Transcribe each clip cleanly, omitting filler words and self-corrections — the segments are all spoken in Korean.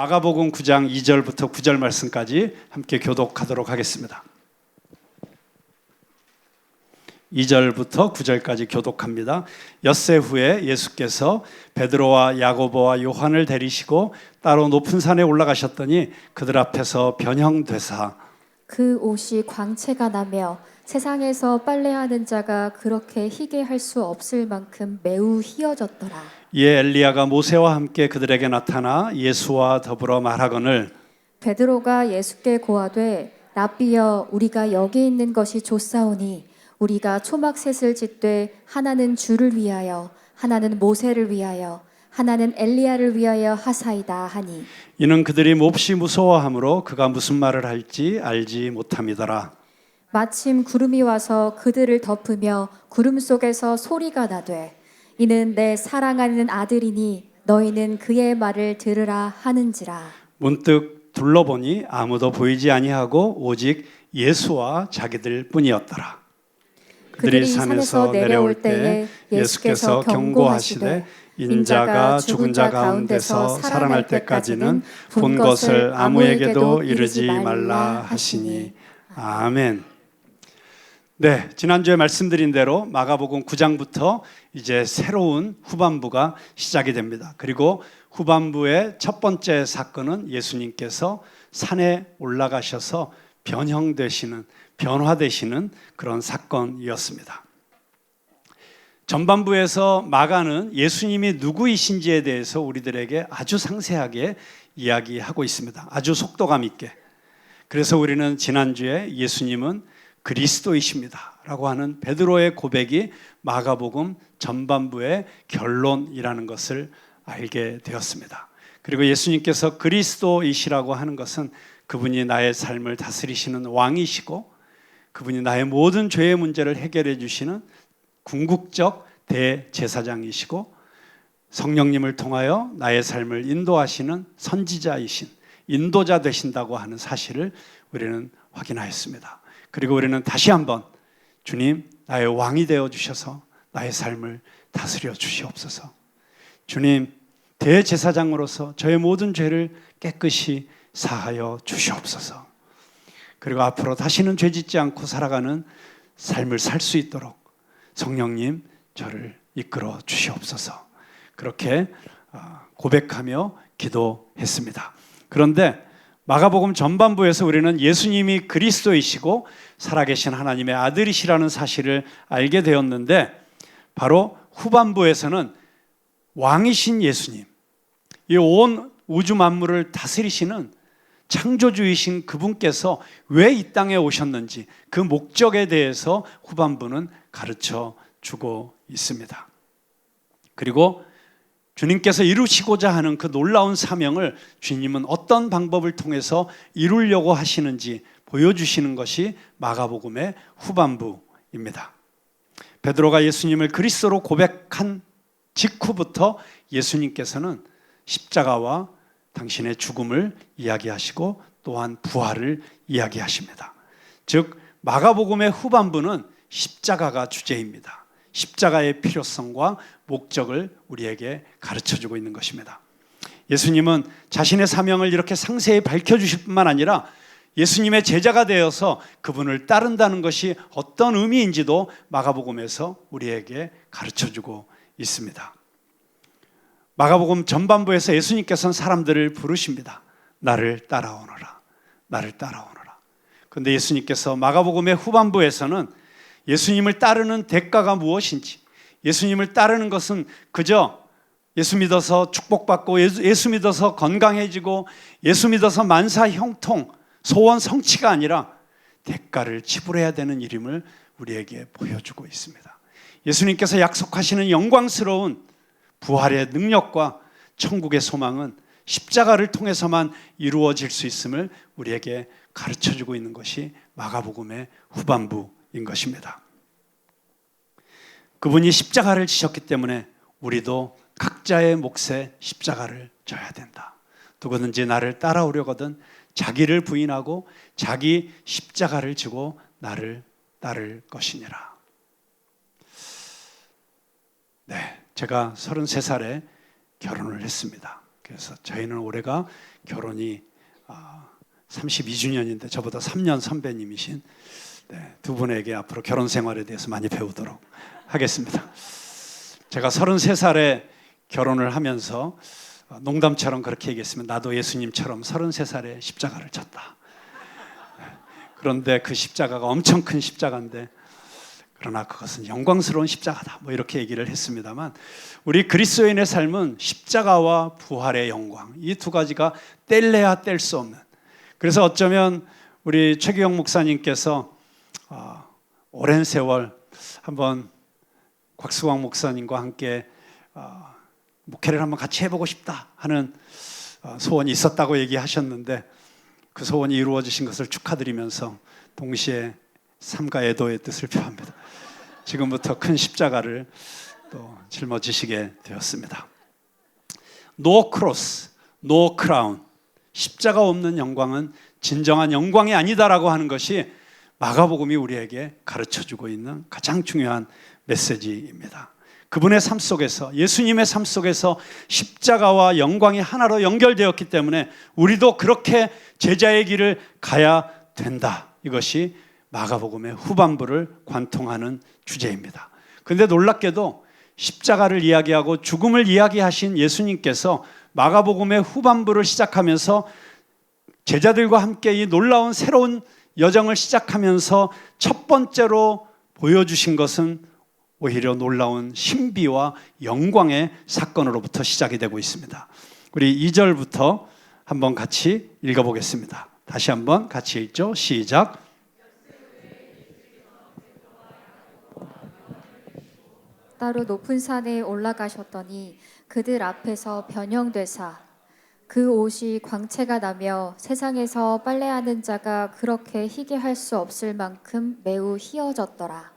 마가복음 9장 2절부터 9절 말씀까지 함께 교독하도록 하겠습니다. 2절부터 9절까지 교독합니다. 엿새 후에 예수께서 베드로와 야고보와 요한을 데리시고 따로 높은 산에 올라가셨더니 그들 앞에서 변형되사 그 옷이 광채가 나며 세상에서 빨래하는 자가 그렇게 희게 할 수 없을 만큼 매우 희어졌더라. 이에 엘리야가 모세와 함께 그들에게 나타나 예수와 더불어 말하거늘 베드로가 예수께 고하되 랍비여 우리가 여기 있는 것이 좋사오니 우리가 초막셋을 짓되 하나는 주를 위하여 하나는 모세를 위하여 하나는 엘리야를 위하여 하사이다 하니 이는 그들이 몹시 무서워하므로 그가 무슨 말을 할지 알지 못함이더라. 마침 구름이 와서 그들을 덮으며 구름 속에서 소리가 나되 이는 내 사랑하는 아들이니 너희는 그의 말을 들으라 하는지라. 문득 둘러보니 아무도 보이지 아니하고 오직 예수와 자기들 뿐이었더라. 그들이 산에서 내려올 때에 예수께서 경고하시되 인자가 죽은 자 가운데서 살아날 때까지는 본 것을 아무에게도 이르지 말라 하시니. 아멘. 네, 지난주에 말씀드린 대로 마가복음 9장부터 이제 새로운 후반부가 시작이 됩니다. 그리고 후반부의 첫 번째 사건은 예수님께서 산에 올라가셔서 변화되시는 그런 사건이었습니다. 전반부에서 마가는 예수님이 누구이신지에 대해서 우리들에게 아주 상세하게 이야기하고 있습니다. 아주 속도감 있게. 그래서 우리는 지난주에 예수님은 그리스도이십니다 라고 하는 베드로의 고백이 마가복음 전반부의 결론이라는 것을 알게 되었습니다. 그리고 예수님께서 그리스도이시라고 하는 것은 그분이 나의 삶을 다스리시는 왕이시고 그분이 나의 모든 죄의 문제를 해결해 주시는 궁극적 대제사장이시고 성령님을 통하여 나의 삶을 인도하시는 선지자이신 인도자 되신다고 하는 사실을 우리는 확인하였습니다. 그리고 우리는 다시 한번 주님 나의 왕이 되어 주셔서 나의 삶을 다스려 주시옵소서. 주님 대제사장으로서 저의 모든 죄를 깨끗이 사하여 주시옵소서. 그리고 앞으로 다시는 죄 짓지 않고 살아가는 삶을 살 수 있도록 성령님 저를 이끌어 주시옵소서. 그렇게 고백하며 기도했습니다. 그런데 마가복음 전반부에서 우리는 예수님이 그리스도이시고 살아계신 하나님의 아들이시라는 사실을 알게 되었는데 바로 후반부에서는 왕이신 예수님, 이 온 우주 만물을 다스리시는 창조주이신 그분께서 왜 이 땅에 오셨는지 그 목적에 대해서 후반부는 가르쳐 주고 있습니다. 그리고 주님께서 이루시고자 하는 그 놀라운 사명을 주님은 어떤 방법을 통해서 이루려고 하시는지 보여주시는 것이 마가복음의 후반부입니다. 베드로가 예수님을 그리스도로 고백한 직후부터 예수님께서는 십자가와 당신의 죽음을 이야기하시고 또한 부활을 이야기하십니다. 즉 마가복음의 후반부는 십자가가 주제입니다. 십자가의 필요성과 목적을 우리에게 가르쳐주고 있는 것입니다. 예수님은 자신의 사명을 이렇게 상세히 밝혀주실 뿐만 아니라 예수님의 제자가 되어서 그분을 따른다는 것이 어떤 의미인지도 마가복음에서 우리에게 가르쳐주고 있습니다. 마가복음 전반부에서 예수님께서는 사람들을 부르십니다. 나를 따라오너라. 나를 따라오너라. 그런데 예수님께서 마가복음의 후반부에서는 예수님을 따르는 대가가 무엇인지, 예수님을 따르는 것은 그저 예수 믿어서 축복받고 예수 믿어서 건강해지고 예수 믿어서 만사 형통, 소원 성취가 아니라 대가를 지불해야 되는 일임을 우리에게 보여주고 있습니다. 예수님께서 약속하시는 영광스러운 부활의 능력과 천국의 소망은 십자가를 통해서만 이루어질 수 있음을 우리에게 가르쳐주고 있는 것이 마가복음의 후반부인 것입니다. 그분이 십자가를 지셨기 때문에 우리도 각자의 몫에 십자가를 져야 된다. 누구든지 나를 따라오려거든 자기를 부인하고 자기 십자가를 지고 나를 따를 것이니라. 네, 제가 33살에 결혼을 했습니다. 그래서 저희는 올해가 결혼이 32주년인데 저보다 3년 선배님이신 두 분에게 앞으로 결혼 생활에 대해서 많이 배우도록 하겠습니다. 제가 33살에 결혼을 하면서 농담처럼 그렇게 얘기했으면 나도 예수님처럼 33살에 십자가를 졌다. 그런데 그 십자가가 엄청 큰 십자가인데 그러나 그것은 영광스러운 십자가다 뭐 이렇게 얘기를 했습니다만 우리 그리스도인의 삶은 십자가와 부활의 영광 이 두 가지가 뗄래야 뗄 수 없는 그래서 어쩌면 우리 최기영 목사님께서 오랜 세월 한번 곽수광 목사님과 함께 목회를 한번 같이 해보고 싶다 하는 소원이 있었다고 얘기하셨는데 그 소원이 이루어지신 것을 축하드리면서 동시에 삼가 애도의 뜻을 표합니다. 지금부터 큰 십자가를 또 짊어지시게 되었습니다. No cross, no crown. 십자가 없는 영광은 진정한 영광이 아니다라고 하는 것이 마가복음이 우리에게 가르쳐주고 있는 가장 중요한 메시지입니다. 그분의 삶 속에서 예수님의 삶 속에서 십자가와 영광이 하나로 연결되었기 때문에 우리도 그렇게 제자의 길을 가야 된다. 이것이 마가복음의 후반부를 관통하는 주제입니다. 그런데 놀랍게도 십자가를 이야기하고 죽음을 이야기하신 예수님께서 마가복음의 후반부를 시작하면서 제자들과 함께 이 놀라운 새로운 여정을 시작하면서 첫 번째로 보여주신 것은 오히려 놀라운 신비와 영광의 사건으로부터 시작이 되고 있습니다. 우리 2절부터 한번 같이 읽어보겠습니다. 다시 한번 같이 읽죠. 시작. 따로 높은 산에 올라가셨더니 그들 앞에서 변형되사 그 옷이 광채가 나며 세상에서 빨래하는 자가 그렇게 희게 할 수 없을 만큼 매우 희어졌더라.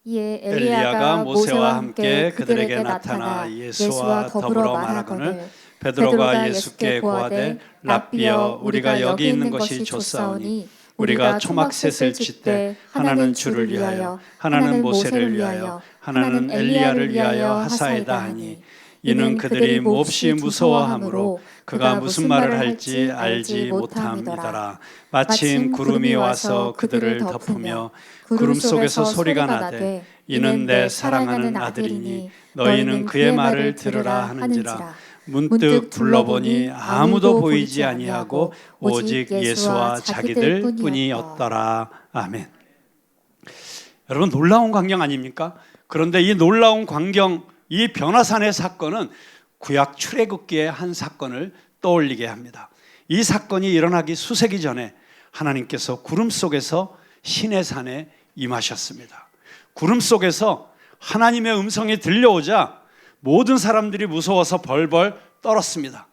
이에 엘리야가 모세와 함께 그들에게 나타나 예수와 더불어 말하거늘 베드로가 예수께 고하되 랍비여 우리가 여기 있는 것이 좋사오니 우리가 초막셋을 짓되 하나는 주를 위하여 하나는 모세를 위하여 하나는 엘리야를 위하여 하사이다 하니 이는 그들이 몹시 무서워하므로 그가 무슨 말을 할지 알지 못함이더라. 마침 구름이 와서 그들을 덮으며 구름 속에서 소리가 나되 이는 내 사랑하는 아들이니 너희는 그의 말을 들으라 하는지라. 문득 둘러보니 아무도 보이지 아니하고 오직 예수와 자기들 뿐이었더라. 아멘. 여러분 놀라운 광경 아닙니까? 그런데 이 놀라운 광경, 이 변화산의 사건은 구약 출애굽기의 한 사건을 떠올리게 합니다. 이 사건이 일어나기 수세기 전에 하나님께서 구름 속에서 시내산에 임하셨습니다. 구름 속에서 하나님의 음성이 들려오자 모든 사람들이 무서워서 벌벌 떨었습니다.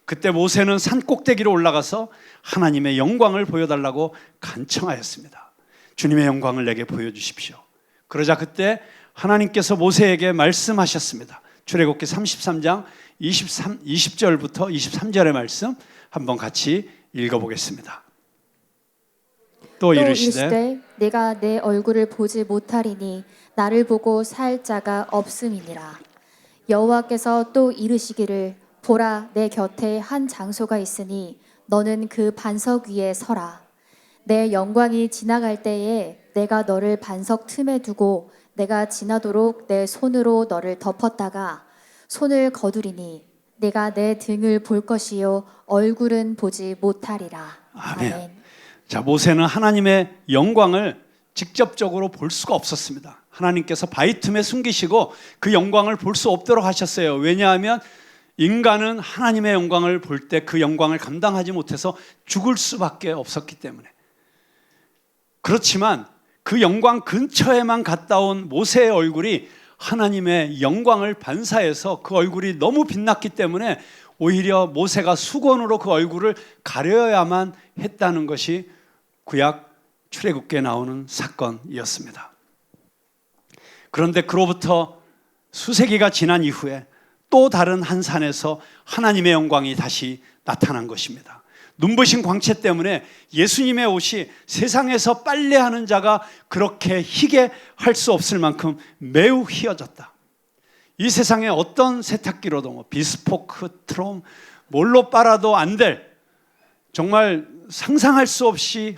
그때 모세는 산 꼭대기로 올라가서 하나님의 영광을 보여달라고 간청하였습니다. 주님의 영광을 내게 보여주십시오. 그러자 그때 하나님께서 모세에게 말씀하셨습니다. 출애굽기 33장 20절부터 23절의 말씀 한번 같이 읽어보겠습니다. 또 이르시되 내가 내 얼굴을 보지 못하리니 나를 보고 살 자가 없음이니라. 여호와께서 또 이르시기를 보라 내 곁에 한 장소가 있으니 너는 그 반석 위에 서라. 내 영광이 지나갈 때에 내가 너를 반석 틈에 두고 내가 지나도록 내 손으로 너를 덮었다가 손을 거두리니 내가 내 등을 볼 것이요 얼굴은 보지 못하리라. 아멘. 자, 모세는 하나님의 영광을 직접적으로 볼 수가 없었습니다. 하나님께서 바위 틈에 숨기시고 그 영광을 볼 수 없도록 하셨어요. 왜냐하면 인간은 하나님의 영광을 볼 때 그 영광을 감당하지 못해서 죽을 수밖에 없었기 때문에. 그렇지만 그 영광 근처에만 갔다 온 모세의 얼굴이 하나님의 영광을 반사해서 그 얼굴이 너무 빛났기 때문에 오히려 모세가 수건으로 그 얼굴을 가려야만 했다는 것이 구약 출애굽기에 나오는 사건이었습니다. 그런데 그로부터 수세기가 지난 이후에 또 다른 한 산에서 하나님의 영광이 다시 나타난 것입니다. 눈부신 광채 때문에 예수님의 옷이 세상에서 빨래하는 자가 그렇게 희게 할 수 없을 만큼 매우 희어졌다. 이 세상에 어떤 세탁기로도 뭐 비스포크, 트롬, 뭘로 빨아도 안 될 정말 상상할 수 없이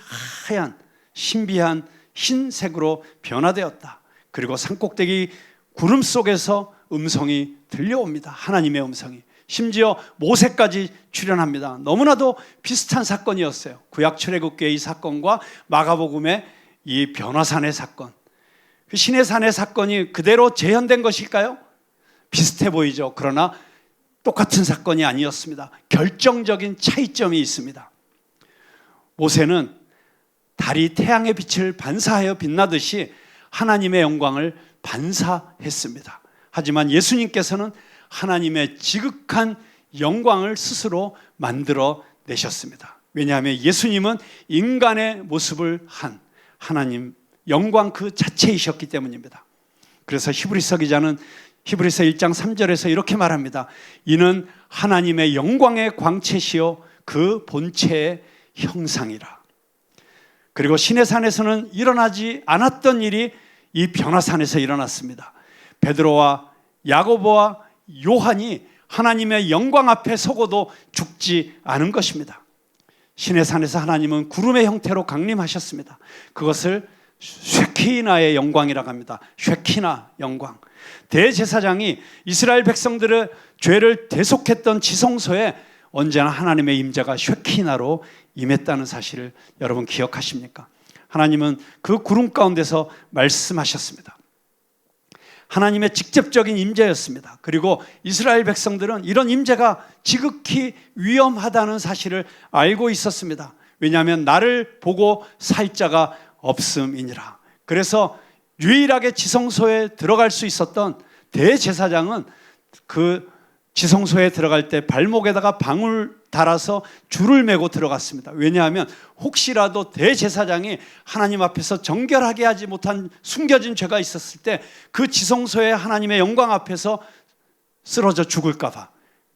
하얀 신비한 흰색으로 변화되었다. 그리고 산꼭대기 구름 속에서 음성이 들려옵니다. 하나님의 음성이. 심지어 모세까지 출연합니다. 너무나도 비슷한 사건이었어요. 구약 출애굽기의 이 사건과 마가복음의 이 변화산의 사건. 그 시내산의 사건이 그대로 재현된 것일까요? 비슷해 보이죠. 그러나 똑같은 사건이 아니었습니다. 결정적인 차이점이 있습니다. 모세는 달이 태양의 빛을 반사하여 빛나듯이 하나님의 영광을 반사했습니다. 하지만 예수님께서는 하나님의 지극한 영광을 스스로 만들어 내셨습니다. 왜냐하면 예수님은 인간의 모습을 한 하나님 영광 그 자체이셨기 때문입니다. 그래서 히브리서 기자는 히브리서 1장 3절에서 이렇게 말합니다. 이는 하나님의 영광의 광채시요 그 본체의 형상이라. 그리고 시내산에서는 일어나지 않았던 일이 이 변화산에서 일어났습니다. 베드로와 야고보와 요한이 하나님의 영광 앞에 서고도 죽지 않은 것입니다. 시내산에서 하나님은 구름의 형태로 강림하셨습니다. 그것을 쉐키나의 영광이라고 합니다. 쉐키나 영광. 대제사장이 이스라엘 백성들의 죄를 대속했던 지성소에 언제나 하나님의 임재가 쉐키나로 임했다는 사실을 여러분 기억하십니까? 하나님은 그 구름 가운데서 말씀하셨습니다. 하나님의 직접적인 임재였습니다. 그리고 이스라엘 백성들은 이런 임재가 지극히 위험하다는 사실을 알고 있었습니다. 왜냐하면 나를 보고 살 자가 없음이니라. 그래서 유일하게 지성소에 들어갈 수 있었던 대제사장은 그 지성소에 들어갈 때 발목에다가 방울 달아서 줄을 메고 들어갔습니다. 왜냐하면 혹시라도 대제사장이 하나님 앞에서 정결하게 하지 못한 숨겨진 죄가 있었을 때 그 지성소의 하나님의 영광 앞에서 쓰러져 죽을까 봐,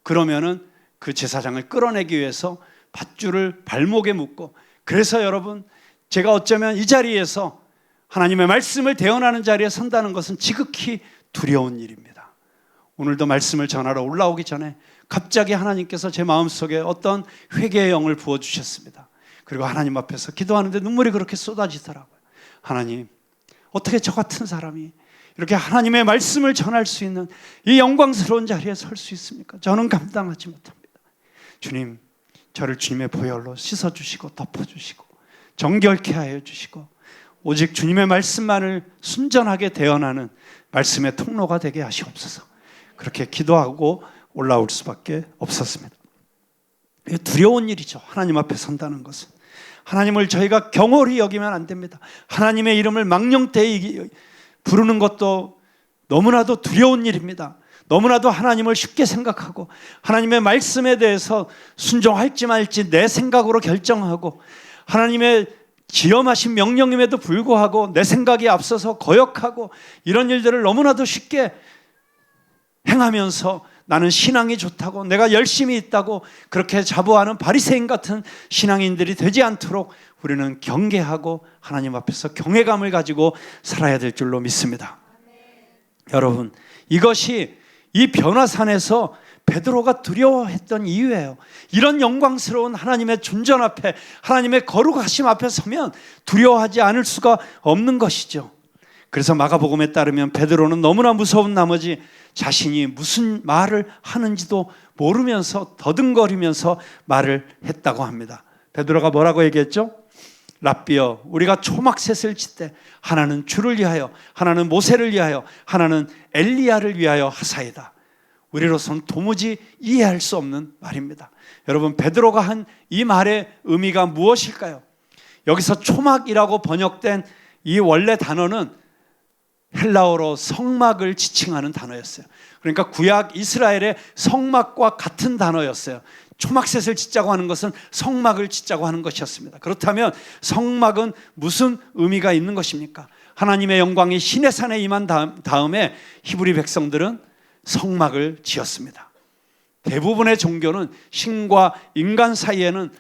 그러면은 그 제사장을 끌어내기 위해서 밧줄을 발목에 묶고, 그래서 여러분 제가 어쩌면 이 자리에서 하나님의 말씀을 대언하는 자리에 선다는 것은 지극히 두려운 일입니다. 오늘도 말씀을 전하러 올라오기 전에 갑자기 하나님께서 제 마음속에 어떤 회개의 영을 부어주셨습니다. 그리고 하나님 앞에서 기도하는데 눈물이 그렇게 쏟아지더라고요. 하나님, 어떻게 저 같은 사람이 이렇게 하나님의 말씀을 전할 수 있는 이 영광스러운 자리에 설 수 있습니까? 저는 감당하지 못합니다. 주님, 저를 주님의 보혈로 씻어주시고 덮어주시고 정결케 하여 주시고 오직 주님의 말씀만을 순전하게 대언하는 말씀의 통로가 되게 하시옵소서. 그렇게 기도하고 올라올 수밖에 없었습니다. 두려운 일이죠. 하나님 앞에 선다는 것은. 하나님을 저희가 경홀히 여기면 안 됩니다. 하나님의 이름을 망령되이 부르는 것도 너무나도 두려운 일입니다. 너무나도 하나님을 쉽게 생각하고 하나님의 말씀에 대해서 순종할지 말지 내 생각으로 결정하고 하나님의 지엄하신 명령임에도 불구하고 내 생각이 앞서서 거역하고 이런 일들을 너무나도 쉽게 행하면서 나는 신앙이 좋다고 내가 열심히 있다고 그렇게 자부하는 바리새인 같은 신앙인들이 되지 않도록 우리는 경계하고 하나님 앞에서 경외감을 가지고 살아야 될 줄로 믿습니다. 여러분, 이것이 이 변화산에서 베드로가 두려워했던 이유예요. 이런 영광스러운 하나님의 존전 앞에, 하나님의 거룩하심 앞에 서면 두려워하지 않을 수가 없는 것이죠. 그래서 마가복음에 따르면 베드로는 너무나 무서운 나머지 자신이 무슨 말을 하는지도 모르면서 더듬거리면서 말을 했다고 합니다. 베드로가 뭐라고 얘기했죠? 랍비여, 우리가 초막셋을 짓되 하나는 주를 위하여, 하나는 모세를 위하여, 하나는 엘리야를 위하여 하사이다. 우리로서는 도무지 이해할 수 없는 말입니다. 여러분, 베드로가 한 이 말의 의미가 무엇일까요? 여기서 초막이라고 번역된 이 원래 단어는 헬라어로 성막을 지칭하는 단어였어요. 그러니까 구약 이스라엘의 성막과 같은 단어였어요. 초막셋을 짓자고 하는 것은 성막을 짓자고 하는 것이었습니다. 그렇다면 성막은 무슨 의미가 있는 것입니까? 하나님의 영광이 시내산에 임한 다음에 히브리 백성들은 성막을 지었습니다. 대부분의 종교는 신과 인간 사이에는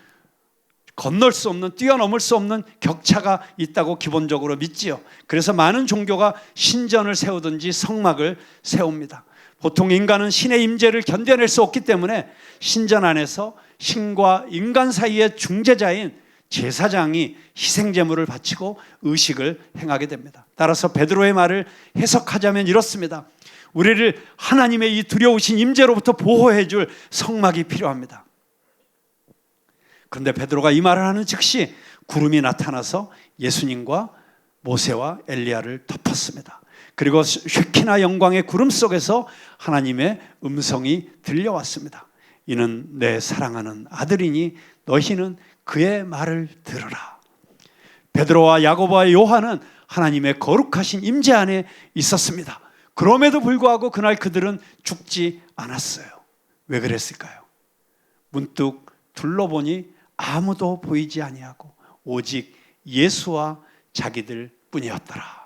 건널 수 없는, 뛰어넘을 수 없는 격차가 있다고 기본적으로 믿지요. 그래서 많은 종교가 신전을 세우든지 성막을 세웁니다. 보통 인간은 신의 임재를 견뎌낼 수 없기 때문에 신전 안에서 신과 인간 사이의 중재자인 제사장이 희생제물을 바치고 의식을 행하게 됩니다. 따라서 베드로의 말을 해석하자면 이렇습니다. 우리를 하나님의 이 두려우신 임재로부터 보호해 줄 성막이 필요합니다. 그런데 베드로가 이 말을 하는 즉시 구름이 나타나서 예수님과 모세와 엘리야를 덮었습니다. 그리고 쉐키나 영광의 구름 속에서 하나님의 음성이 들려왔습니다. 이는 내 사랑하는 아들이니 너희는 그의 말을 들으라. 베드로와 야고보와 요한은 하나님의 거룩하신 임재 안에 있었습니다. 그럼에도 불구하고 그날 그들은 죽지 않았어요. 왜 그랬을까요? 문득 둘러보니 아무도 보이지 아니하고 오직 예수와 자기들 뿐이었더라.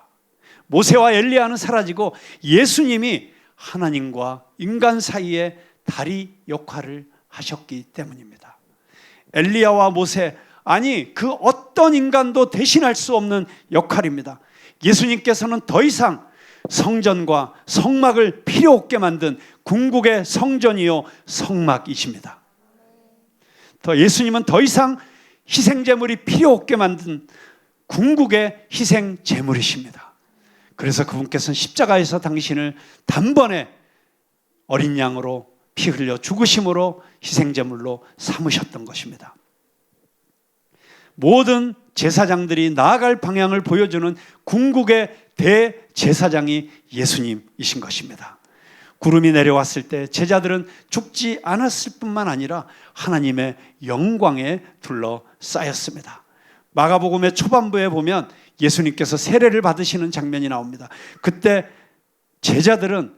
모세와 엘리야는 사라지고 예수님이 하나님과 인간 사이에 다리 역할을 하셨기 때문입니다. 엘리야와 모세, 아니 그 어떤 인간도 대신할 수 없는 역할입니다. 예수님께서는 더 이상 성전과 성막을 필요 없게 만든 궁극의 성전이요 성막이십니다. 예수님은 더 이상 희생제물이 필요 없게 만든 궁극의 희생제물이십니다. 그래서 그분께서는 십자가에서 당신을 단번에 어린 양으로 피 흘려 죽으심으로 희생제물로 삼으셨던 것입니다. 모든 제사장들이 나아갈 방향을 보여주는 궁극의 대제사장이 예수님이신 것입니다. 구름이 내려왔을 때 제자들은 죽지 않았을 뿐만 아니라 하나님의 영광에 둘러싸였습니다. 마가복음의 초반부에 보면 예수님께서 세례를 받으시는 장면이 나옵니다. 그때 제자들은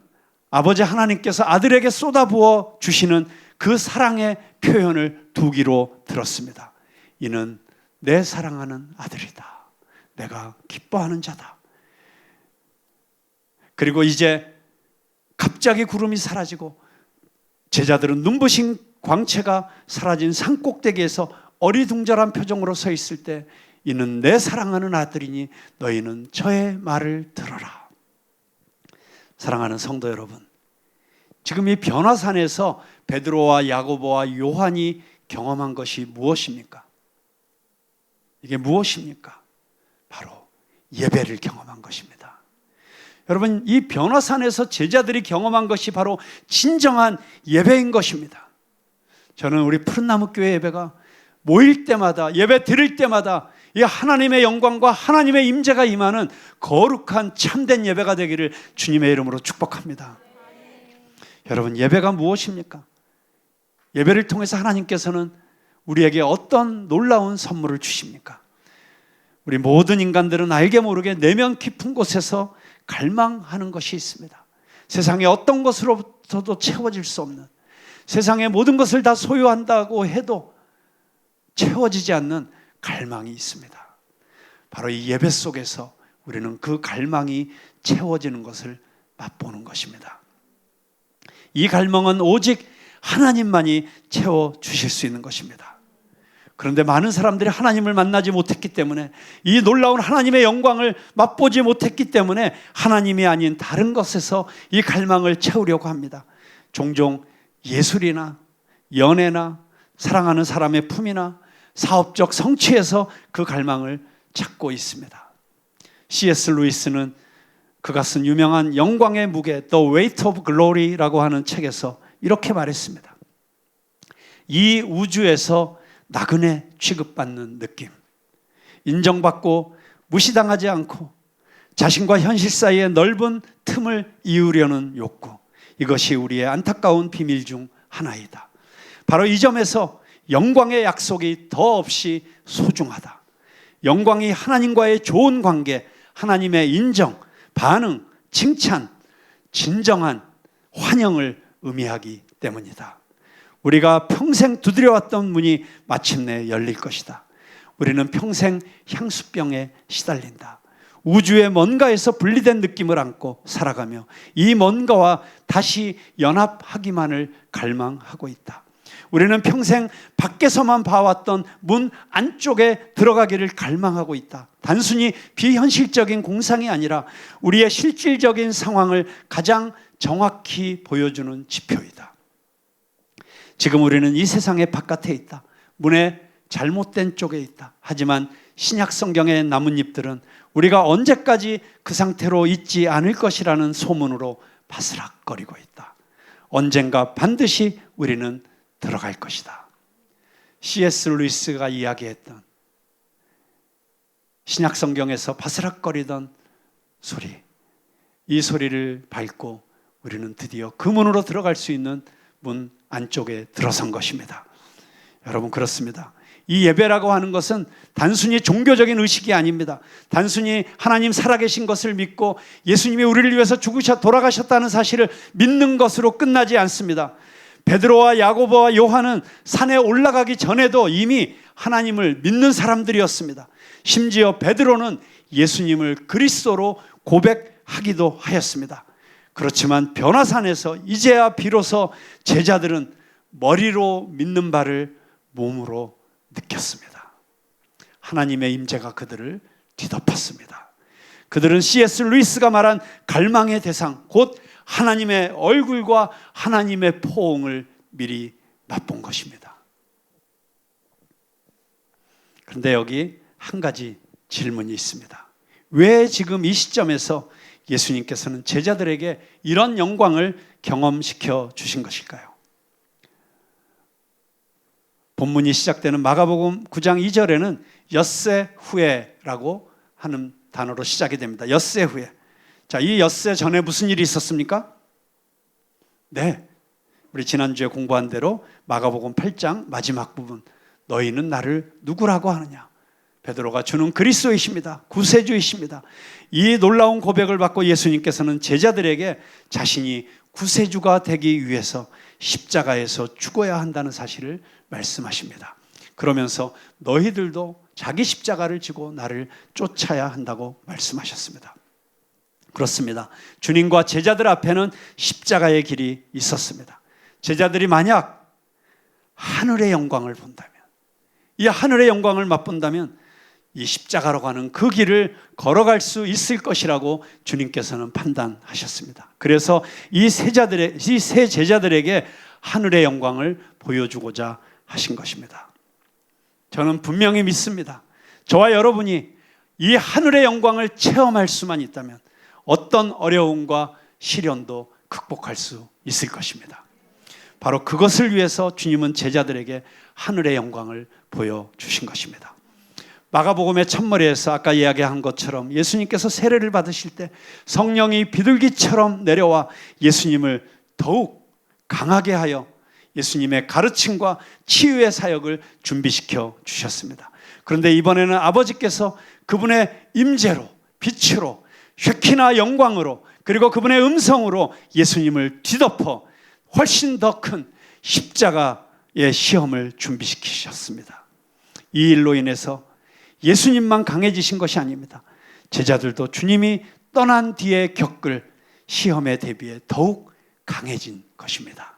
아버지 하나님께서 아들에게 쏟아부어 주시는 그 사랑의 표현을 두 귀로 들었습니다. 이는 내 사랑하는 아들이다. 내가 기뻐하는 자다. 그리고 이제 갑자기 구름이 사라지고 제자들은 눈부신 광채가 사라진 산꼭대기에서 어리둥절한 표정으로 서 있을 때 이는 내 사랑하는 아들이니 너희는 저의 말을 들어라. 사랑하는 성도 여러분, 지금 이 변화산에서 베드로와 야고보와 요한이 경험한 것이 무엇입니까? 이게 무엇입니까? 바로 예배를 경험한 것입니다. 여러분, 이 변화산에서 제자들이 경험한 것이 바로 진정한 예배인 것입니다. 저는 우리 푸른나무 교회 예배가 모일 때마다, 예배 드릴 때마다 이 하나님의 영광과 하나님의 임재가 임하는 거룩한 참된 예배가 되기를 주님의 이름으로 축복합니다. 여러분, 예배가 무엇입니까? 예배를 통해서 하나님께서는 우리에게 어떤 놀라운 선물을 주십니까? 우리 모든 인간들은 알게 모르게 내면 깊은 곳에서 갈망하는 것이 있습니다. 세상의 어떤 것으로부터도 채워질 수 없는, 세상의 모든 것을 다 소유한다고 해도 채워지지 않는 갈망이 있습니다. 바로 이 예배 속에서 우리는 그 갈망이 채워지는 것을 맛보는 것입니다. 이 갈망은 오직 하나님만이 채워주실 수 있는 것입니다. 그런데 많은 사람들이 하나님을 만나지 못했기 때문에, 이 놀라운 하나님의 영광을 맛보지 못했기 때문에 하나님이 아닌 다른 것에서 이 갈망을 채우려고 합니다. 종종 예술이나 연애나 사랑하는 사람의 품이나 사업적 성취에서 그 갈망을 찾고 있습니다. C.S. 루이스는 그가 쓴 유명한 영광의 무게 The Weight of Glory라고 하는 책에서 이렇게 말했습니다. 이 우주에서 나그네 취급받는 느낌, 인정받고 무시당하지 않고 자신과 현실 사이의 넓은 틈을 이으려는 욕구, 이것이 우리의 안타까운 비밀 중 하나이다. 바로 이 점에서 영광의 약속이 더없이 소중하다. 영광이 하나님과의 좋은 관계, 하나님의 인정, 반응, 칭찬, 진정한 환영을 의미하기 때문이다. 우리가 평생 두드려왔던 문이 마침내 열릴 것이다. 우리는 평생 향수병에 시달린다. 우주의 뭔가에서 분리된 느낌을 안고 살아가며 이 뭔가와 다시 연합하기만을 갈망하고 있다. 우리는 평생 밖에서만 봐왔던 문 안쪽에 들어가기를 갈망하고 있다. 단순히 비현실적인 공상이 아니라 우리의 실질적인 상황을 가장 정확히 보여주는 지표이다. 지금 우리는 이 세상의 바깥에 있다. 문의 잘못된 쪽에 있다. 하지만 신약 성경의 나뭇잎들은 우리가 언제까지 그 상태로 있지 않을 것이라는 소문으로 바스락거리고 있다. 언젠가 반드시 우리는 들어갈 것이다. C.S. 루이스가 이야기했던 신약 성경에서 바스락거리던 소리, 이 소리를 밟고 우리는 드디어 그 문으로 들어갈 수 있는 문 안쪽에 들어선 것입니다. 여러분, 그렇습니다. 이 예배라고 하는 것은 단순히 종교적인 의식이 아닙니다. 단순히 하나님 살아계신 것을 믿고 예수님이 우리를 위해서 돌아가셨다는 사실을 믿는 것으로 끝나지 않습니다. 베드로와 야고보와 요한은 산에 올라가기 전에도 이미 하나님을 믿는 사람들이었습니다. 심지어 베드로는 예수님을 그리스도로 고백하기도 하였습니다. 그렇지만 변화산에서 이제야 비로소 제자들은 머리로 믿는 바를 몸으로 느꼈습니다. 하나님의 임재가 그들을 뒤덮었습니다. 그들은 C.S. 루이스가 말한 갈망의 대상, 곧 하나님의 얼굴과 하나님의 포옹을 미리 맛본 것입니다. 그런데 여기 한 가지 질문이 있습니다. 왜 지금 이 시점에서 예수님께서는 제자들에게 이런 영광을 경험시켜 주신 것일까요? 본문이 시작되는 마가복음 9장 2절에는 엿새 후에라고 하는 단어로 시작이 됩니다. 엿새 후에. 자, 이 엿새 전에 무슨 일이 있었습니까? 네, 우리 지난주에 공부한 대로 마가복음 8장 마지막 부분, 너희는 나를 누구라고 하느냐? 베드로가 주는 그리스도이십니다. 구세주이십니다. 이 놀라운 고백을 받고 예수님께서는 제자들에게 자신이 구세주가 되기 위해서 십자가에서 죽어야 한다는 사실을 말씀하십니다. 그러면서 너희들도 자기 십자가를 지고 나를 쫓아야 한다고 말씀하셨습니다. 그렇습니다. 주님과 제자들 앞에는 십자가의 길이 있었습니다. 제자들이 만약 하늘의 영광을 본다면, 이 하늘의 영광을 맛본다면 이 십자가로 가는 그 길을 걸어갈 수 있을 것이라고 주님께서는 판단하셨습니다. 그래서 이 세 제자들에게 하늘의 영광을 보여주고자 하신 것입니다. 저는 분명히 믿습니다. 저와 여러분이 이 하늘의 영광을 체험할 수만 있다면 어떤 어려움과 시련도 극복할 수 있을 것입니다. 바로 그것을 위해서 주님은 제자들에게 하늘의 영광을 보여주신 것입니다. 마가복음의 첫머리에서 아까 이야기한 것처럼 예수님께서 세례를 받으실 때 성령이 비둘기처럼 내려와 예수님을 더욱 강하게 하여 예수님의 가르침과 치유의 사역을 준비시켜 주셨습니다. 그런데 이번에는 아버지께서 그분의 임재로, 빛으로, 쉐키나 영광으로, 그리고 그분의 음성으로 예수님을 뒤덮어 훨씬 더 큰 십자가의 시험을 준비시키셨습니다. 이 일로 인해서 예수님만 강해지신 것이 아닙니다. 제자들도 주님이 떠난 뒤에 겪을 시험에 대비해 더욱 강해진 것입니다.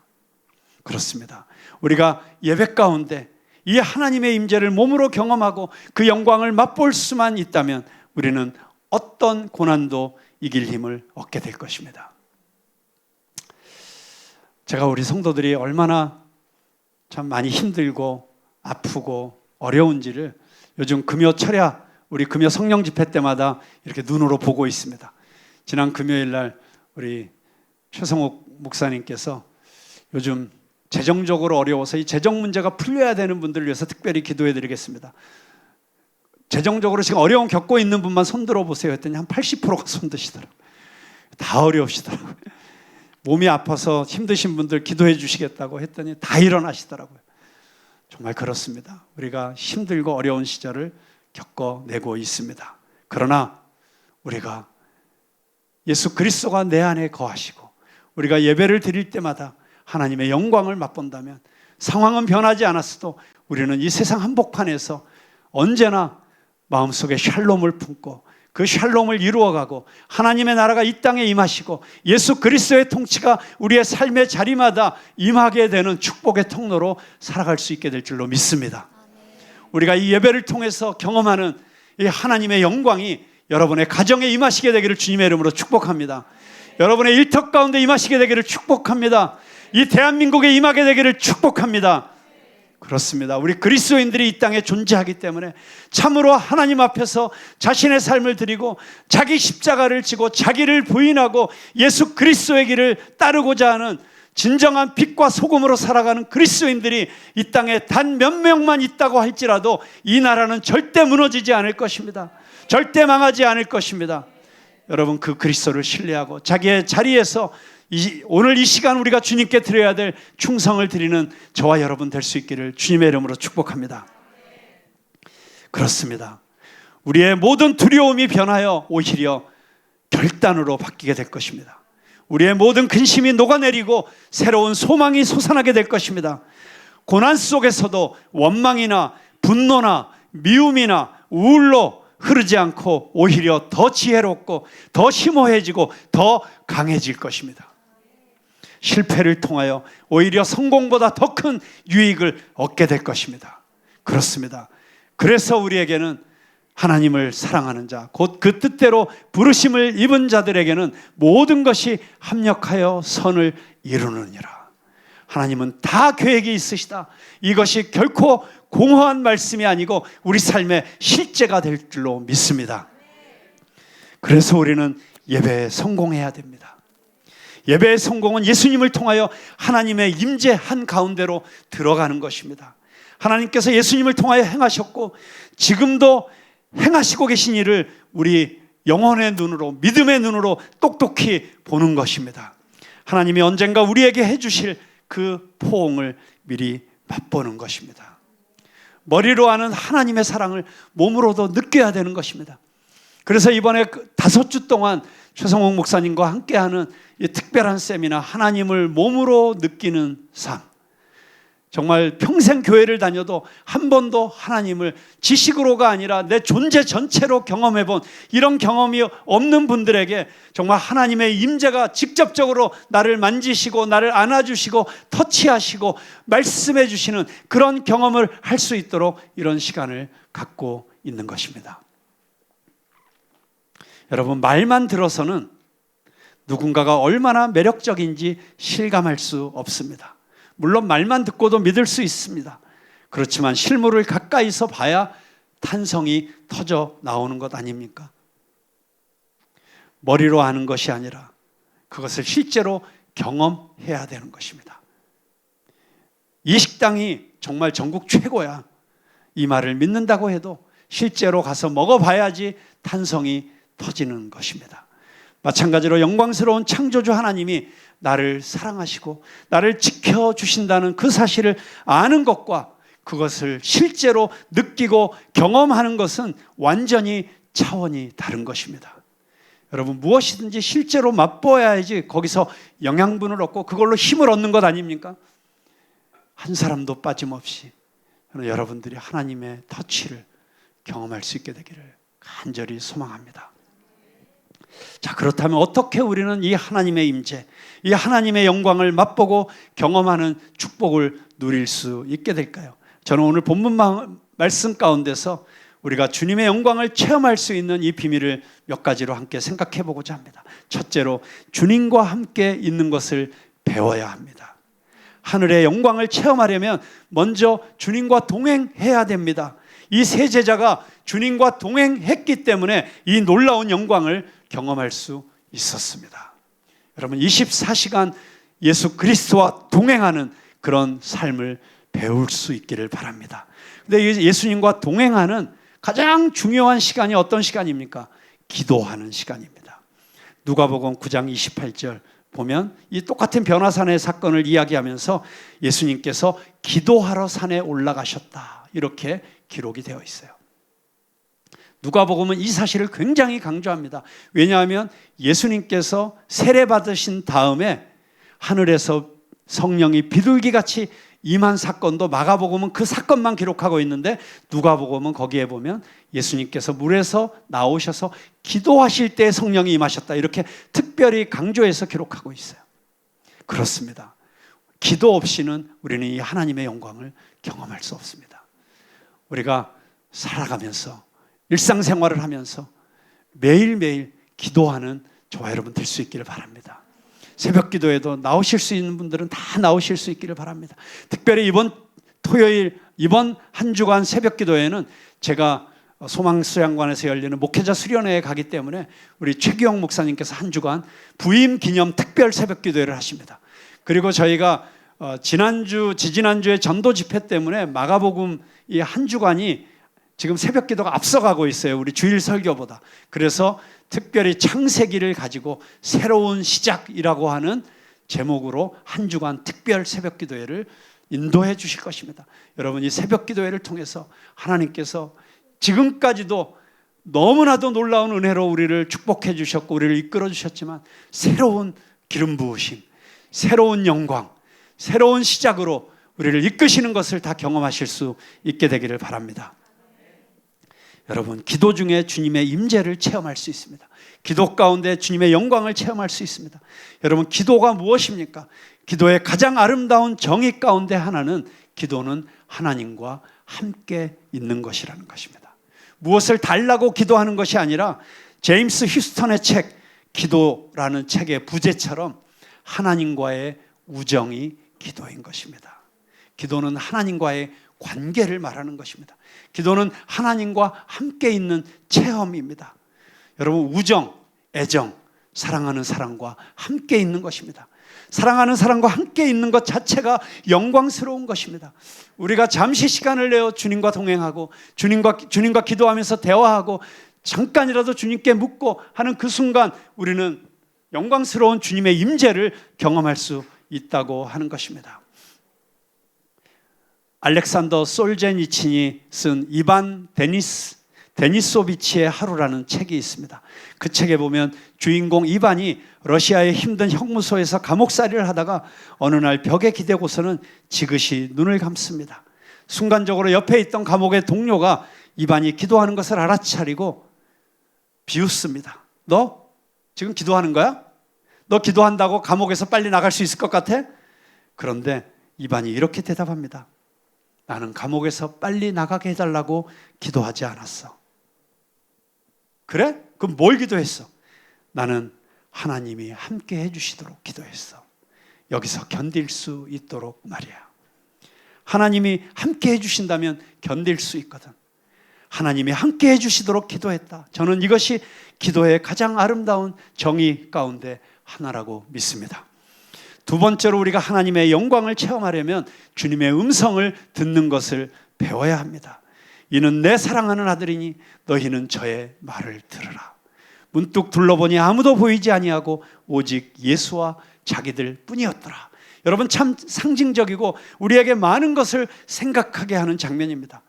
그렇습니다. 우리가 예배 가운데 이 하나님의 임재를 몸으로 경험하고 그 영광을 맛볼 수만 있다면 우리는 어떤 고난도 이길 힘을 얻게 될 것입니다. 제가 우리 성도들이 얼마나 참 많이 힘들고 아프고 어려운지를 요즘 금요 철야, 우리 금요 성령 집회 때마다 이렇게 눈으로 보고 있습니다. 지난 금요일 날 우리 최성욱 목사님께서 요즘 재정적으로 어려워서 이 재정 문제가 풀려야 되는 분들을 위해서 특별히 기도해 드리겠습니다. 재정적으로 지금 어려움 겪고 있는 분만 손 들어보세요 했더니 한 80%가 손 드시더라고요. 다 어려우시더라고요. 몸이 아파서 힘드신 분들 기도해 주시겠다고 했더니 다 일어나시더라고요. 정말 그렇습니다. 우리가 힘들고 어려운 시절을 겪어내고 있습니다. 그러나 우리가 예수 그리스도가 내 안에 거하시고 우리가 예배를 드릴 때마다 하나님의 영광을 맛본다면 상황은 변하지 않았어도 우리는 이 세상 한복판에서 언제나 마음속에 샬롬을 품고 그 샬롬을 이루어가고 하나님의 나라가 이 땅에 임하시고 예수 그리스도의 통치가 우리의 삶의 자리마다 임하게 되는 축복의 통로로 살아갈 수 있게 될 줄로 믿습니다. 우리가 이 예배를 통해서 경험하는 이 하나님의 영광이 여러분의 가정에 임하시게 되기를 주님의 이름으로 축복합니다. 여러분의 일터 가운데 임하시게 되기를 축복합니다. 이 대한민국에 임하게 되기를 축복합니다. 그렇습니다. 우리 그리스도인들이 이 땅에 존재하기 때문에 참으로 하나님 앞에서 자신의 삶을 드리고 자기 십자가를 지고 자기를 부인하고 예수 그리스도의 길을 따르고자 하는 진정한 빛과 소금으로 살아가는 그리스도인들이 이 땅에 단 몇 명만 있다고 할지라도 이 나라는 절대 무너지지 않을 것입니다. 절대 망하지 않을 것입니다. 여러분, 그 그리스도를 신뢰하고 자기의 자리에서 오늘 이 시간 우리가 주님께 드려야 될 충성을 드리는 저와 여러분 될 수 있기를 주님의 이름으로 축복합니다. 그렇습니다. 우리의 모든 두려움이 변하여 오히려 결단으로 바뀌게 될 것입니다. 우리의 모든 근심이 녹아내리고 새로운 소망이 솟아나게 될 것입니다. 고난 속에서도 원망이나 분노나 미움이나 우울로 흐르지 않고 오히려 더 지혜롭고 더 심오해지고 더 강해질 것입니다. 실패를 통하여 오히려 성공보다 더 큰 유익을 얻게 될 것입니다. 그렇습니다. 그래서 우리에게는 하나님을 사랑하는 자, 곧 그 뜻대로 부르심을 입은 자들에게는 모든 것이 합력하여 선을 이루느니라. 하나님은 다 계획이 있으시다. 이것이 결코 공허한 말씀이 아니고 우리 삶의 실제가 될 줄로 믿습니다. 그래서 우리는 예배에 성공해야 됩니다. 예배의 성공은 예수님을 통하여 하나님의 임재 한가운데로 들어가는 것입니다. 하나님께서 예수님을 통하여 행하셨고 지금도 행하시고 계신 일을 우리 영혼의 눈으로, 믿음의 눈으로 똑똑히 보는 것입니다. 하나님이 언젠가 우리에게 해주실 그 포옹을 미리 맛보는 것입니다. 머리로 아는 하나님의 사랑을 몸으로도 느껴야 되는 것입니다. 그래서 이번에 5주 동안 최성욱 목사님과 함께하는 이 특별한 세미나, 하나님을 몸으로 느끼는 삶, 정말 평생 교회를 다녀도 한 번도 하나님을 지식으로가 아니라 내 존재 전체로 경험해 본 이런 경험이 없는 분들에게 정말 하나님의 임재가 직접적으로 나를 만지시고 나를 안아주시고 터치하시고 말씀해 주시는 그런 경험을 할 수 있도록 이런 시간을 갖고 있는 것입니다. 여러분, 말만 들어서는 누군가가 얼마나 매력적인지 실감할 수 없습니다. 물론 말만 듣고도 믿을 수 있습니다. 그렇지만 실물을 가까이서 봐야 탄성이 터져 나오는 것 아닙니까? 머리로 아는 것이 아니라 그것을 실제로 경험해야 되는 것입니다. 이 식당이 정말 전국 최고야, 이 말을 믿는다고 해도 실제로 가서 먹어봐야지 탄성이 터지는 것입니다. 마찬가지로 영광스러운 창조주 하나님이 나를 사랑하시고 나를 지켜주신다는 그 사실을 아는 것과 그것을 실제로 느끼고 경험하는 것은 완전히 차원이 다른 것입니다. 여러분, 무엇이든지 실제로 맛보아야지 거기서 영양분을 얻고 그걸로 힘을 얻는 것 아닙니까? 한 사람도 빠짐없이 저는 여러분들이 하나님의 터치를 경험할 수 있게 되기를 간절히 소망합니다. 자, 그렇다면 어떻게 우리는 이 하나님의 임재, 이 하나님의 영광을 맛보고 경험하는 축복을 누릴 수 있게 될까요? 저는 오늘 본문 말씀 가운데서 우리가 주님의 영광을 체험할 수 있는 이 비밀을 몇 가지로 함께 생각해 보고자 합니다. 첫째로, 주님과 함께 있는 것을 배워야 합니다. 하늘의 영광을 체험하려면 먼저 주님과 동행해야 됩니다. 이 세 제자가 주님과 동행했기 때문에 이 놀라운 영광을 경험할 수 있었습니다. 여러분, 24시간 예수 그리스도와 동행하는 그런 삶을 배울 수 있기를 바랍니다. 근데 예수님과 동행하는 가장 중요한 시간이 어떤 시간입니까? 기도하는 시간입니다. 누가복음 9장 28절 보면 이 똑같은 변화산의 사건을 이야기하면서 예수님께서 기도하러 산에 올라가셨다, 이렇게 기록이 되어 있어요. 누가복음은 이 사실을 굉장히 강조합니다. 왜냐하면 예수님께서 세례받으신 다음에 하늘에서 성령이 비둘기같이 임한 사건도 마가복음은 그 사건만 기록하고 있는데 누가복음은 거기에 보면 예수님께서 물에서 나오셔서 기도하실 때 성령이 임하셨다, 이렇게 특별히 강조해서 기록하고 있어요. 그렇습니다. 기도 없이는 우리는 이 하나님의 영광을 경험할 수 없습니다. 우리가 살아가면서 일상생활을 하면서 매일매일 기도하는 저와 여러분 될 수 있기를 바랍니다. 새벽 기도에도 나오실 수 있는 분들은 다 나오실 수 있기를 바랍니다. 특별히 이번 토요일, 이번 한 주간 새벽 기도에는 제가 소망수양관에서 열리는 목회자 수련회에 가기 때문에 우리 최기영 목사님께서 한 주간 부임 기념 특별 새벽 기도회를 하십니다. 그리고 저희가 지지난주에 전도 집회 때문에 마가복음 이 한 주간이 지금 새벽 기도가 앞서가고 있어요. 우리 주일 설교보다. 그래서 특별히 창세기를 가지고 새로운 시작이라고 하는 제목으로 한 주간 특별 새벽 기도회를 인도해 주실 것입니다. 여러분, 이 새벽 기도회를 통해서 하나님께서 지금까지도 너무나도 놀라운 은혜로 우리를 축복해 주셨고 우리를 이끌어 주셨지만 새로운 기름 부으심, 새로운 영광, 새로운 시작으로 우리를 이끄시는 것을 다 경험하실 수 있게 되기를 바랍니다. 여러분, 기도 중에 주님의 임재를 체험할 수 있습니다. 기도 가운데 주님의 영광을 체험할 수 있습니다. 여러분, 기도가 무엇입니까? 기도의 가장 아름다운 정의 가운데 하나는 기도는 하나님과 함께 있는 것이라는 것입니다. 무엇을 달라고 기도하는 것이 아니라 제임스 휴스턴의 책 기도라는 책의 부제처럼 하나님과의 우정이 기도인 것입니다. 기도는 하나님과의 관계를 말하는 것입니다. 기도는 하나님과 함께 있는 체험입니다. 여러분, 우정, 애정, 사랑하는 사람과 함께 있는 것입니다. 사랑하는 사람과 함께 있는 것 자체가 영광스러운 것입니다. 우리가 잠시 시간을 내어 주님과 동행하고 주님과 기도하면서 대화하고 잠깐이라도 주님께 묻고 하는 그 순간 우리는 영광스러운 주님의 임재를 경험할 수 있다고 하는 것입니다. 알렉산더 솔제니친이 쓴 이반 데니소비치의 하루라는 책이 있습니다. 그 책에 보면 주인공 이반이 러시아의 힘든 형무소에서 감옥살이를 하다가 어느 날 벽에 기대고서는 지그시 눈을 감습니다. 순간적으로 옆에 있던 감옥의 동료가 이반이 기도하는 것을 알아차리고 비웃습니다. 너 지금 기도하는 거야? 너 기도한다고 감옥에서 빨리 나갈 수 있을 것 같아? 그런데 이반이 이렇게 대답합니다. 나는 감옥에서 빨리 나가게 해달라고 기도하지 않았어. 그래? 그럼 뭘 기도했어? 나는 하나님이 함께 해주시도록 기도했어. 여기서 견딜 수 있도록 말이야. 하나님이 함께 해주신다면 견딜 수 있거든. 하나님이 함께 해주시도록 기도했다. 저는 이것이 기도의 가장 아름다운 정의 가운데 하나라고 믿습니다. 두 번째로 우리가 하나님의 영광을 체험하려면 주님의 음성을 듣는 것을 배워야 합니다. 이는 내 사랑하는 아들이니 너희는 저의 말을 들으라. 문득 둘러보니 아무도 보이지 아니하고 오직 예수와 자기들 뿐이었더라. 여러분, 참 상징적이고 우리에게 많은 것을 생각하게 하는 장면입니다.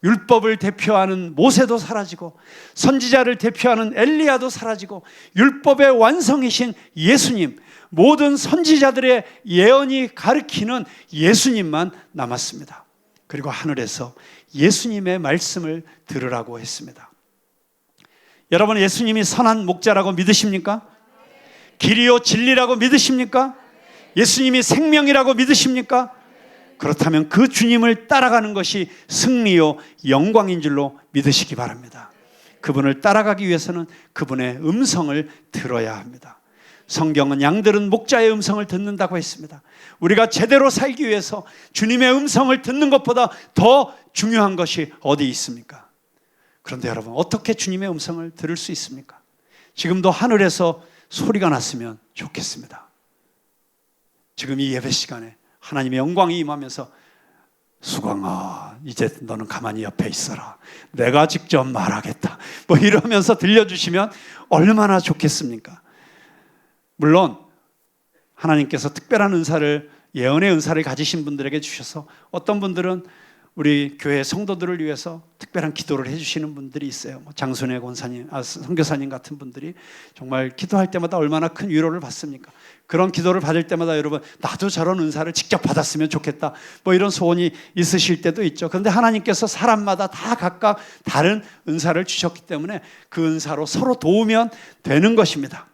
율법을 대표하는 모세도 사라지고 선지자를 대표하는 엘리야도 사라지고 율법의 완성이신 예수님, 모든 선지자들의 예언이 가리키는 예수님만 남았습니다. 그리고 하늘에서 예수님의 말씀을 들으라고 했습니다. 여러분, 예수님이 선한 목자라고 믿으십니까? 길이요 진리라고 믿으십니까? 예수님이 생명이라고 믿으십니까? 그렇다면 그 주님을 따라가는 것이 승리요 영광인 줄로 믿으시기 바랍니다. 그분을 따라가기 위해서는 그분의 음성을 들어야 합니다. 성경은 양들은 목자의 음성을 듣는다고 했습니다. 우리가 제대로 살기 위해서 주님의 음성을 듣는 것보다 더 중요한 것이 어디 있습니까? 그런데 여러분, 어떻게 주님의 음성을 들을 수 있습니까? 지금도 하늘에서 소리가 났으면 좋겠습니다. 지금 이 예배 시간에 하나님의 영광이 임하면서 수광아, 이제 너는 가만히 옆에 있어라. 내가 직접 말하겠다. 뭐 이러면서 들려주시면 얼마나 좋겠습니까? 물론 하나님께서 특별한 은사를, 예언의 은사를 가지신 분들에게 주셔서 어떤 분들은 우리 교회 성도들을 위해서 특별한 기도를 해주시는 분들이 있어요. 장순애 권사님, 선교사님 같은 분들이 정말 기도할 때마다 얼마나 큰 위로를 받습니까? 그런 기도를 받을 때마다 여러분, 나도 저런 은사를 직접 받았으면 좋겠다, 뭐 이런 소원이 있으실 때도 있죠. 그런데 하나님께서 사람마다 다 각각 다른 은사를 주셨기 때문에 그 은사로 서로 도우면 되는 것입니다.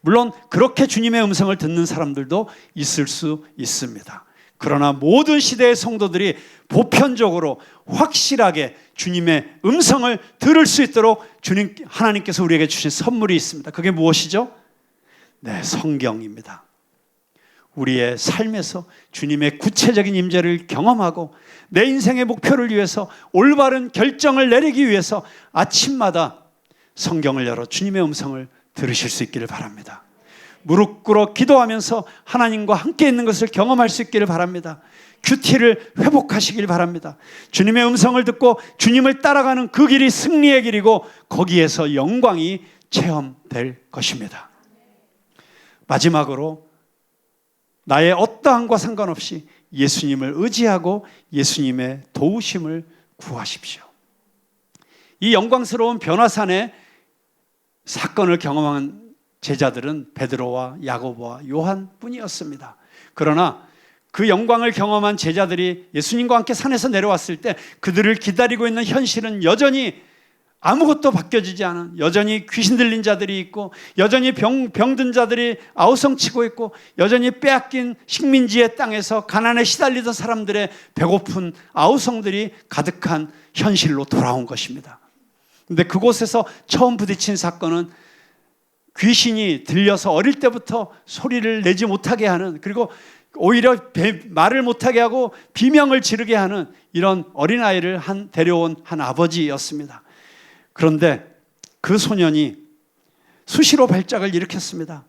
물론 그렇게 주님의 음성을 듣는 사람들도 있을 수 있습니다. 그러나 모든 시대의 성도들이 보편적으로 확실하게 주님의 음성을 들을 수 있도록 하나님께서 우리에게 주신 선물이 있습니다. 그게 무엇이죠? 네, 성경입니다. 우리의 삶에서 주님의 구체적인 임재를 경험하고 내 인생의 목표를 위해서 올바른 결정을 내리기 위해서 아침마다 성경을 열어 주님의 음성을 들으실 수 있기를 바랍니다. 무릎 꿇어 기도하면서 하나님과 함께 있는 것을 경험할 수 있기를 바랍니다. 큐티를 회복하시길 바랍니다. 주님의 음성을 듣고 주님을 따라가는 그 길이 승리의 길이고 거기에서 영광이 체험될 것입니다. 마지막으로 나의 어떠함과 상관없이 예수님을 의지하고 예수님의 도우심을 구하십시오. 이 영광스러운 변화산의 사건을 경험한 제자들은 베드로와 야고보와 요한뿐이었습니다. 그러나 그 영광을 경험한 제자들이 예수님과 함께 산에서 내려왔을 때 그들을 기다리고 있는 현실은 여전히 아무것도 바뀌어지지 않은, 여전히 귀신 들린 자들이 있고 여전히 병든 자들이 아우성치고 있고 여전히 빼앗긴 식민지의 땅에서 가난에 시달리던 사람들의 배고픈 아우성들이 가득한 현실로 돌아온 것입니다. 그런데 그곳에서 처음 부딪힌 사건은 귀신이 들려서 어릴 때부터 소리를 내지 못하게 하는, 그리고 오히려 말을 못하게 하고 비명을 지르게 하는 이런 어린아이를 데려온 한 아버지였습니다. 그런데 그 소년이 수시로 발작을 일으켰습니다.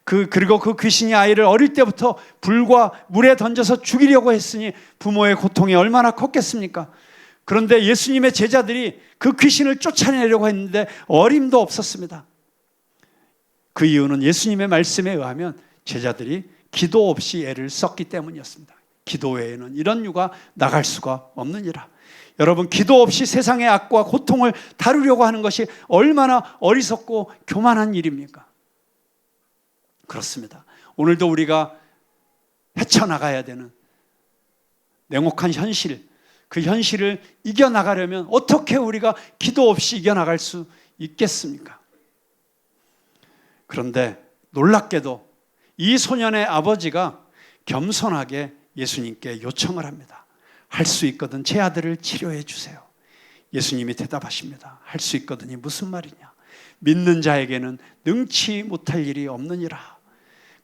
그리고 그 귀신이 아이를 어릴 때부터 불과 물에 던져서 죽이려고 했으니 부모의 고통이 얼마나 컸겠습니까? 그런데 예수님의 제자들이 그 귀신을 쫓아내려고 했는데 어림도 없었습니다. 그 이유는 예수님의 말씀에 의하면 제자들이 기도 없이 애를 썼기 때문이었습니다. 기도 외에는 이런 유가 나갈 수가 없느니라. 여러분, 기도 없이 세상의 악과 고통을 다루려고 하는 것이 얼마나 어리석고 교만한 일입니까? 그렇습니다. 오늘도 우리가 헤쳐나가야 되는 냉혹한 현실, 그 현실을 이겨나가려면 어떻게 우리가 기도 없이 이겨나갈 수 있겠습니까? 그런데 놀랍게도 이 소년의 아버지가 겸손하게 예수님께 요청을 합니다. 할 수 있거든 제 아들을 치료해 주세요. 예수님이 대답하십니다. 할 수 있거든이 무슨 말이냐? 믿는 자에게는 능치 못할 일이 없느니라.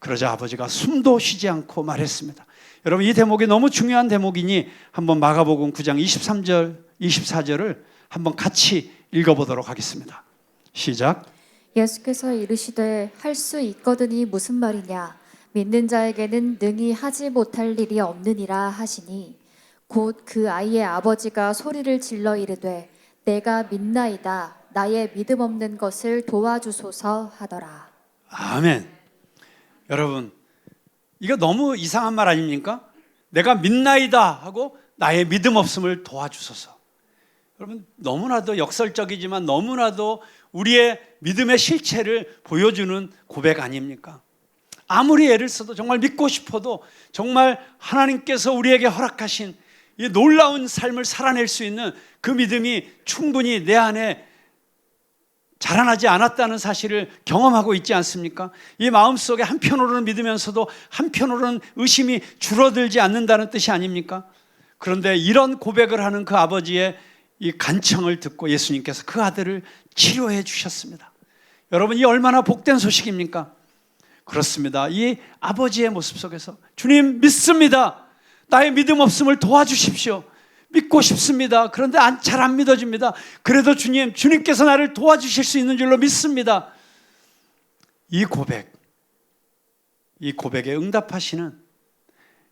그러자 아버지가 숨도 쉬지 않고 말했습니다. 여러분, 이 대목이 너무 중요한 대목이니 한번 마가복음 9장 23절, 24절을 한번 같이 읽어보도록 하겠습니다. 시작. 예수께서 이르시되 할 수 있거든이 무슨 말이냐? 믿는 자에게는 능히 하지 못할 일이 없느니라 하시니 곧 그 아이의 아버지가 소리를 질러 이르되 내가 믿나이다. 나의 믿음 없는 것을 도와주소서 하더라. 아멘. 여러분, 이거 너무 이상한 말 아닙니까? 내가 믿나이다 하고 나의 믿음 없음을 도와주소서. 여러분, 너무나도 역설적이지만 너무나도 우리의 믿음의 실체를 보여주는 고백 아닙니까? 아무리 애를 써도 정말 믿고 싶어도 정말 하나님께서 우리에게 허락하신 이 놀라운 삶을 살아낼 수 있는 그 믿음이 충분히 내 안에 자라나지 않았다는 사실을 경험하고 있지 않습니까? 이 마음속에 한편으로는 믿으면서도 한편으로는 의심이 줄어들지 않는다는 뜻이 아닙니까? 그런데 이런 고백을 하는 그 아버지의 이 간청을 듣고 예수님께서 그 아들을 치료해 주셨습니다. 여러분, 이 얼마나 복된 소식입니까? 그렇습니다. 이 아버지의 모습 속에서 주님 믿습니다. 나의 믿음 없음을 도와주십시오. 믿고 싶습니다. 그런데 잘 안 믿어집니다. 그래도 주님께서 나를 도와주실 수 있는 줄로 믿습니다. 이 고백에 응답하시는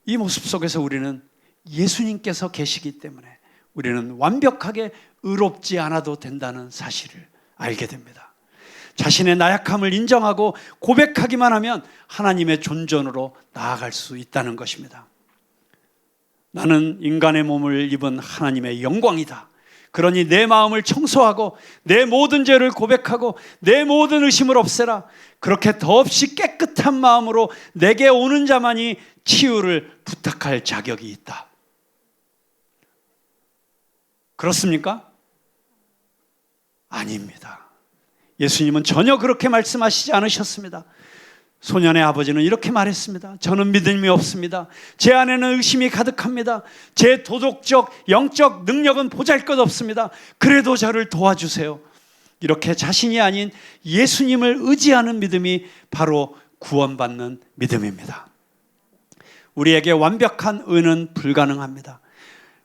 이 모습 속에서 우리는 예수님께서 계시기 때문에 우리는 완벽하게 의롭지 않아도 된다는 사실을 알게 됩니다. 자신의 나약함을 인정하고 고백하기만 하면 하나님의 존전으로 나아갈 수 있다는 것입니다. 나는 인간의 몸을 입은 하나님의 영광이다. 그러니 내 마음을 청소하고 내 모든 죄를 고백하고 내 모든 의심을 없애라. 그렇게 더없이 깨끗한 마음으로 내게 오는 자만이 치유를 부탁할 자격이 있다. 그렇습니까? 아닙니다. 예수님은 전혀 그렇게 말씀하시지 않으셨습니다. 소년의 아버지는 이렇게 말했습니다. 저는 믿음이 없습니다. 제 안에는 의심이 가득합니다. 제 도덕적, 영적 능력은 보잘것없습니다. 그래도 저를 도와주세요. 이렇게 자신이 아닌 예수님을 의지하는 믿음이 바로 구원받는 믿음입니다. 우리에게 완벽한 의는 불가능합니다.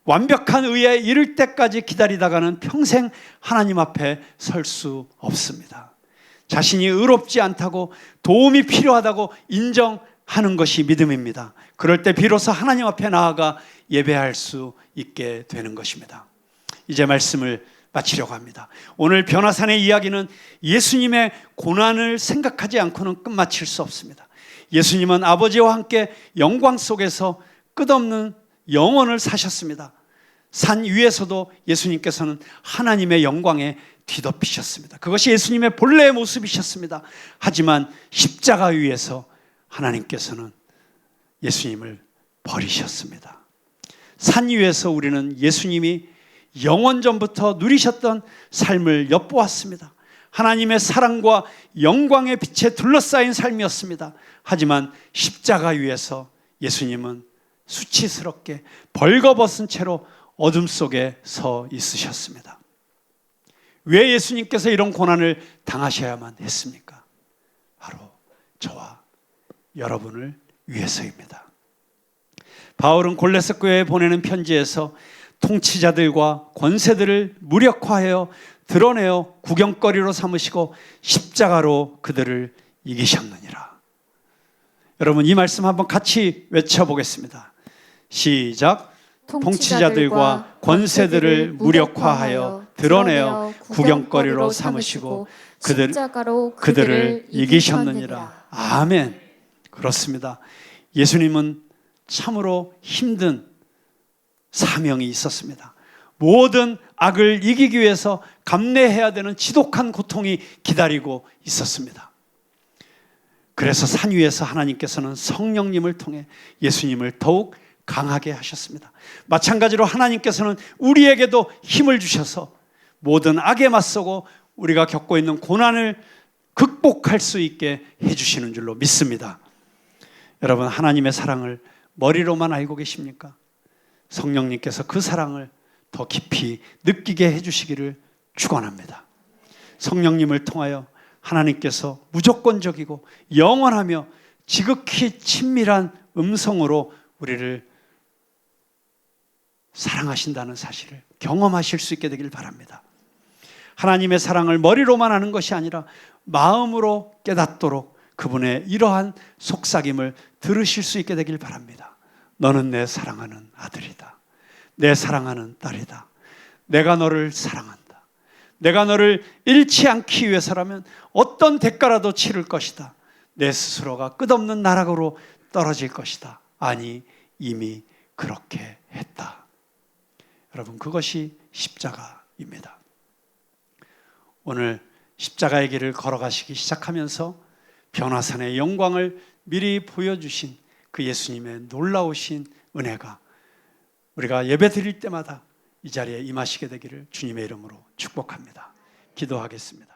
완벽한 의에 이를 때까지 기다리다가는 평생 하나님 앞에 설 수 없습니다. 자신이 의롭지 않다고 도움이 필요하다고 인정하는 것이 믿음입니다. 그럴 때 비로소 하나님 앞에 나아가 예배할 수 있게 되는 것입니다. 이제 말씀을 마치려고 합니다. 오늘 변화산의 이야기는 예수님의 고난을 생각하지 않고는 끝마칠 수 없습니다. 예수님은 아버지와 함께 영광 속에서 끝없는 영원을 사셨습니다. 산 위에서도 예수님께서는 하나님의 영광에 뒤덮이셨습니다. 그것이 예수님의 본래의 모습이셨습니다. 하지만 십자가 위에서 하나님께서는 예수님을 버리셨습니다. 산 위에서 우리는 예수님이 영원전부터 누리셨던 삶을 엿보았습니다. 하나님의 사랑과 영광의 빛에 둘러싸인 삶이었습니다. 하지만 십자가 위에서 예수님은 수치스럽게 벌거벗은 채로 어둠 속에 서 있으셨습니다. 왜 예수님께서 이런 고난을 당하셔야만 했습니까? 바로 저와 여러분을 위해서입니다. 바울은 골로새 교회에 보내는 편지에서 통치자들과 권세들을 무력화하여 드러내어 구경거리로 삼으시고 십자가로 그들을 이기셨느니라. 여러분, 이 말씀 한번 같이 외쳐보겠습니다. 시작. 통치자들과 권세들을 무력화하여 드러내어 구경거리로 삼으시고 그들을 이기셨느니라. 아멘. 그렇습니다. 예수님은 참으로 힘든 사명이 있었습니다. 모든 악을 이기기 위해서 감내해야 되는 지독한 고통이 기다리고 있었습니다. 그래서 산 위에서 하나님께서는 성령님을 통해 예수님을 더욱 강하게 하셨습니다. 마찬가지로 하나님께서는 우리에게도 힘을 주셔서 모든 악에 맞서고 우리가 겪고 있는 고난을 극복할 수 있게 해주시는 줄로 믿습니다. 여러분, 하나님의 사랑을 머리로만 알고 계십니까? 성령님께서 그 사랑을 더 깊이 느끼게 해주시기를 축원합니다. 성령님을 통하여 하나님께서 무조건적이고 영원하며 지극히 친밀한 음성으로 우리를 사랑하신다는 사실을 경험하실 수 있게 되길 바랍니다. 하나님의 사랑을 머리로만 아는 것이 아니라 마음으로 깨닫도록 그분의 이러한 속삭임을 들으실 수 있게 되길 바랍니다. 너는 내 사랑하는 아들이다. 내 사랑하는 딸이다. 내가 너를 사랑한다. 내가 너를 잃지 않기 위해서라면 어떤 대가라도 치를 것이다. 내 스스로가 끝없는 나락으로 떨어질 것이다. 아니, 이미 그렇게 했다. 여러분, 그것이 십자가입니다. 오늘 십자가의 길을 걸어가시기 시작하면서 변화산의 영광을 미리 보여주신 그 예수님의 놀라우신 은혜가 우리가 예배 드릴 때마다 이 자리에 임하시게 되기를 주님의 이름으로 축복합니다. 기도하겠습니다.